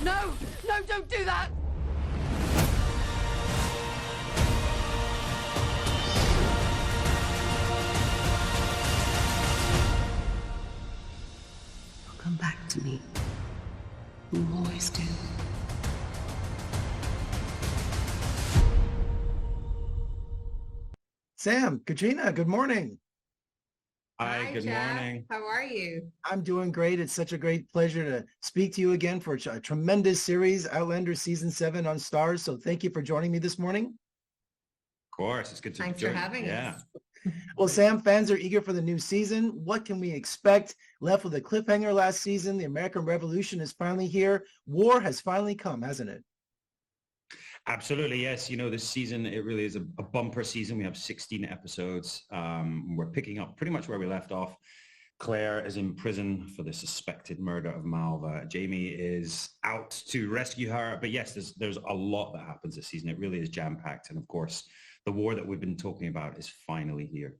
No! No, don't do that! Come back to me. You always do. Sam, Caitriona, good morning. Hi, Good Jeff. morning. How are you? I'm doing great. It's such a great pleasure to speak to you again for a tremendous series, Outlander Season 7 on Stars. So thank you for joining me this morning. Of course, it's good to Thanks join. for having Yeah. us. Well, Sam, fans are eager for the new season. What can we expect? Left with a cliffhanger last season. The American Revolution is finally here. War has finally come, hasn't it? Absolutely, yes. You know, this season, it really is a bumper season. We have 16 episodes. We're picking up pretty much where we left off. Claire is in prison for the suspected murder of Malva. Jamie is out to rescue her. But yes, there's a lot that happens this season. It really is jam-packed. And of course, the war that we've been talking about is finally here.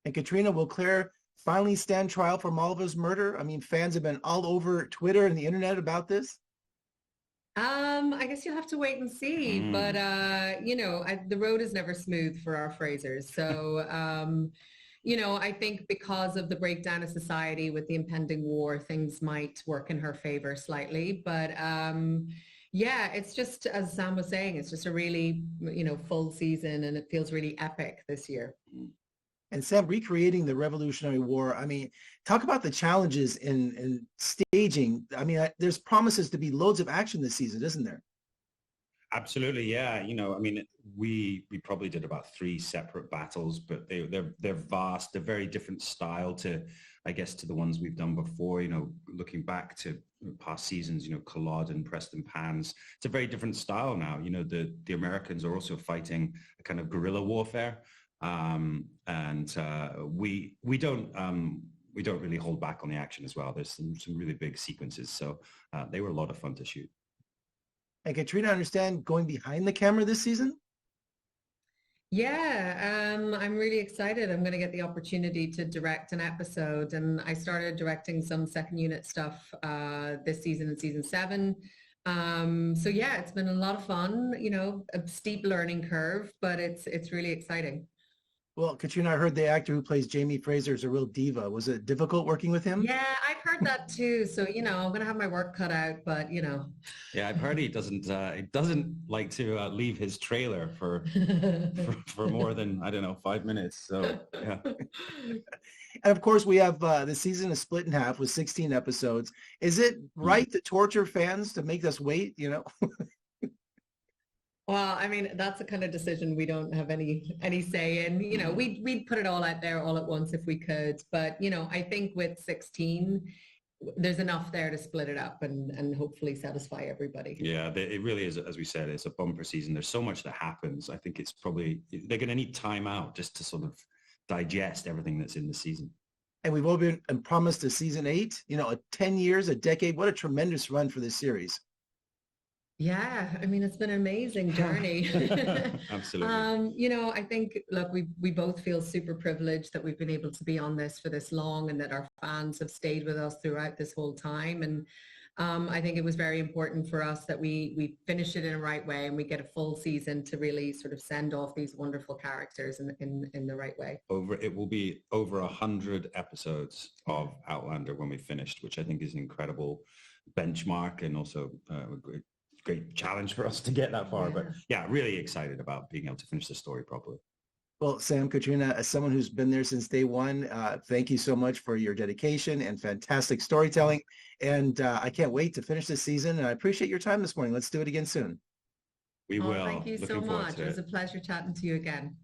And Caitriona, will Claire finally stand trial for Malva's murder? I mean, fans have been all over Twitter and the internet about this. I guess you'll have to wait and see. But the road is never smooth for our Frasers. So I think because of the breakdown of society with the impending war, things might work in her favor slightly. But it's just, as Sam was saying, it's just a really, full season, and it feels really epic this year. And Sam, recreating the Revolutionary War, I mean, talk about the challenges in staging. I mean, there's promises to be loads of action this season, isn't there? Absolutely, yeah. We probably did about 3 separate battles, but they're vast. They're very different style to, I guess, to the ones we've done before. Looking back to past seasons, Culloden and Preston Pans, it's a very different style now. The Americans are also fighting a kind of guerrilla warfare, and we don't really hold back on the action as well. There's some really big sequences, so they were a lot of fun to shoot. And Caitriona, I understand going behind the camera this season? Yeah, I'm really excited. I'm going to get the opportunity to direct an episode, and I started directing some second unit stuff this season in season 7. It's been a lot of fun, a steep learning curve, but it's really exciting. Well, Caitriona, I heard the actor who plays Jamie Fraser is a real diva. Was it difficult working with him? Yeah, I've heard that too. So, I'm going to have my work cut out, but Yeah, I've heard he doesn't like to leave his trailer for more than, I don't know, 5 minutes. So, yeah. And of course, we have the season is split in half with 16 episodes. Is it right to torture fans to make us wait, Well, I mean, that's the kind of decision we don't have any say in. We'd put it all out there all at once if we could. But, I think with 16, there's enough there to split it up and hopefully satisfy everybody. Yeah, it really is, as we said, it's a bumper season. There's so much that happens. I think it's probably, they're going to need time out just to sort of digest everything that's in the season. And we've all been promised a season 8, 10 years, a decade. What a tremendous run for this series. Yeah, I mean, it's been an amazing journey. Absolutely. I think, look, we both feel super privileged that we've been able to be on this for this long, and that our fans have stayed with us throughout this whole time. And I think it was very important for us that we finish it in a right way, and we get a full season to really sort of send off these wonderful characters in the right way. It will be over 100 episodes of Outlander when we finished, which I think is an incredible benchmark, and also a great challenge for us to get that far. Yeah. But yeah, really excited about being able to finish the story properly. Well, Sam, Caitriona, as someone who's been there since day one, thank you so much for your dedication and fantastic storytelling. And I can't wait to finish this season. And I appreciate your time this morning. Let's do it again soon. We will. Thank you so Looking forward much. to It was a pleasure chatting to you again.